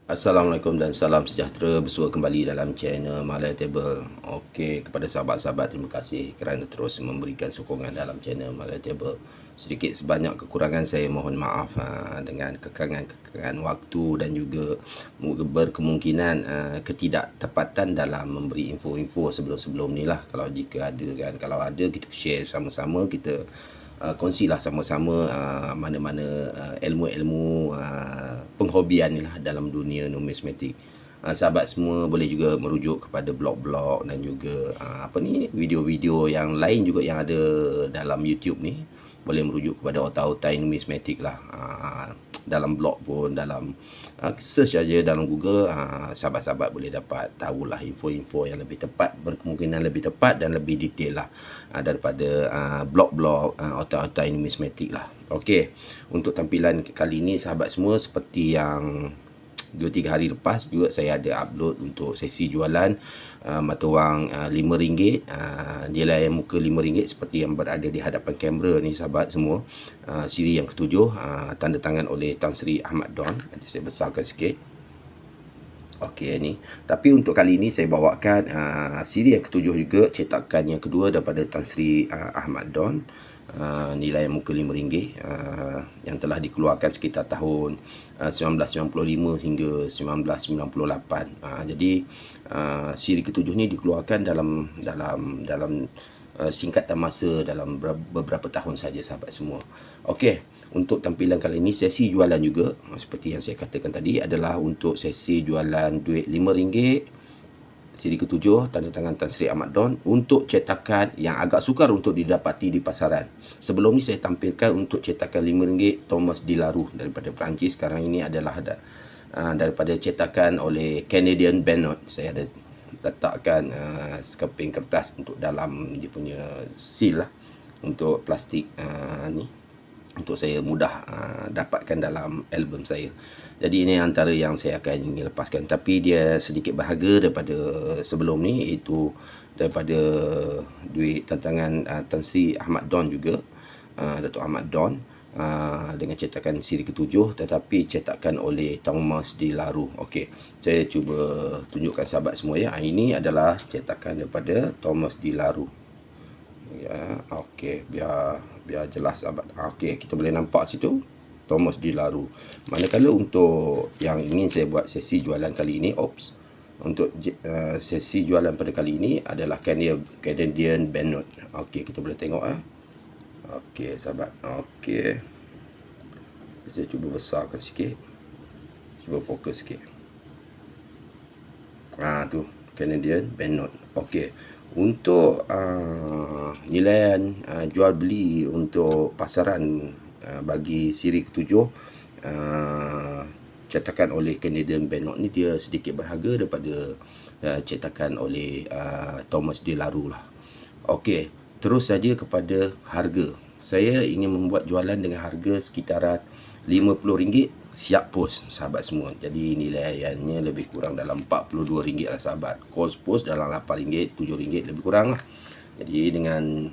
Assalamualaikum dan salam sejahtera, bersua kembali dalam channel Malay Table. Okey, kepada sahabat-sahabat, terima kasih kerana terus memberikan sokongan dalam channel Malay Table. Sedikit sebanyak kekurangan saya mohon maaf dengan kekangan waktu dan juga berkemungkinan ketidaktepatan dalam memberi info-info sebelum-sebelum ni lah. Kalau jika ada kan, kalau ada kita share sama-sama, kita kongsilah sama-sama mana-mana ilmu-ilmu penghobian ni lah dalam dunia numismatik. Sahabat semua boleh juga merujuk kepada blog-blog dan juga video-video yang lain juga yang ada dalam YouTube ni. Boleh merujuk kepada otak-otak numismatik lah. Dalam blog pun, dalam search saja dalam Google, sahabat-sahabat boleh dapat tahulah info-info yang lebih tepat, berkemungkinan lebih tepat dan lebih detail lah daripada blog-blog otak-otak numismatik lah. Okey, untuk tampilan kali ini sahabat semua, seperti yang 2-3 hari lepas juga saya ada upload untuk sesi jualan mata wang RM5, nilai muka RM5 seperti yang berada di hadapan kamera ni sahabat semua. Siri yang ketujuh, tanda tangan oleh Tan Sri Ahmad Don. Nanti saya besarkan sikit. Okey ni. Tapi untuk kali ini saya bawakan siri yang ketujuh juga, cetakan yang kedua daripada Tan Sri Ahmad Don. Nilai muka RM5 yang telah dikeluarkan sekitar tahun 1995 hingga 1998. Jadi siri ketujuh ni dikeluarkan dalam singkatan masa dalam beberapa tahun saja sahabat semua. Okey, untuk tampilan kali ini sesi jualan juga seperti yang saya katakan tadi adalah untuk sesi jualan duit RM5, siri ketujuh, tanda tangan Tan Sri Ahmad Don, untuk cetakan yang agak sukar untuk didapati di pasaran. Sebelum ni saya tampilkan untuk cetakan RM5 Thomas Dilaru daripada Perancis. Sekarang ini adalah daripada cetakan oleh Canadian Banknote. Saya ada letakkan sekeping kertas untuk dalam dia punya seal lah, untuk plastik ni, untuk saya mudah dapatkan dalam album saya. Jadi ini antara yang saya akan ingin lepaskan, tapi dia sedikit berharga daripada sebelum ni, iaitu daripada duit tantangan Tan Sri Ahmad Don juga, Datuk Ahmad Don, dengan cetakan siri ketujuh, tetapi cetakan oleh Thomas Dilaru. Okey, saya cuba tunjukkan sahabat semua ya. Ini adalah cetakan daripada Thomas Dilaru. Ya, okey, biar jelas sahabat. Okey, kita boleh nampak situ Thomas Dilaru. Manakala untuk yang ingin saya buat sesi jualan kali ini, untuk sesi jualan pada kali ini adalah Canadian Banknote. Okey, kita boleh tengok Okey sahabat. Okey, saya cuba besarkan sikit, cuba fokus sikit. Tu Canadian Banknote. Okey, untuk nilaian jual beli untuk pasaran bagi siri ketujuh cetakan oleh Canadian Banknote ni, dia sedikit berharga daripada cetakan oleh Thomas Dilaru lah. Okey, terus saja kepada harga. Saya ingin membuat jualan dengan harga sekitaran RM50 siap pos sahabat semua. Jadi nilaiannya lebih kurang dalam RM42 lah sahabat. Kos pos dalam RM8, RM7 lebih kurang lah. Jadi dengan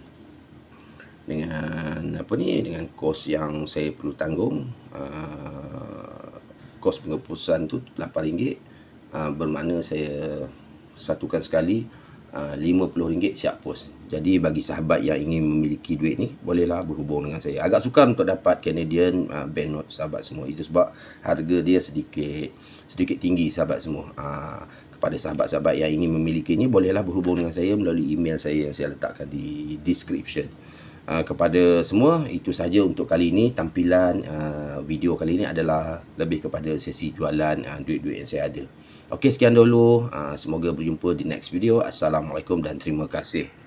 dengan kos yang saya perlu tanggung, kos pengepusan tu RM8, bermakna saya satukan sekali RM50 siap pos. Jadi bagi sahabat yang ingin memiliki duit ni, bolehlah berhubung dengan saya. Agak sukar untuk dapat Canadian Banknote sahabat semua. Itu sebab harga dia sedikit tinggi sahabat semua. Kepada sahabat-sahabat yang ingin memilikinya, bolehlah berhubung dengan saya melalui email saya yang saya letakkan di description. Kepada semua, itu saja untuk kali ini. Tampilan video kali ini adalah lebih kepada sesi jualan duit-duit yang saya ada. Okey, sekian dulu. Semoga berjumpa di next video. Assalamualaikum dan terima kasih.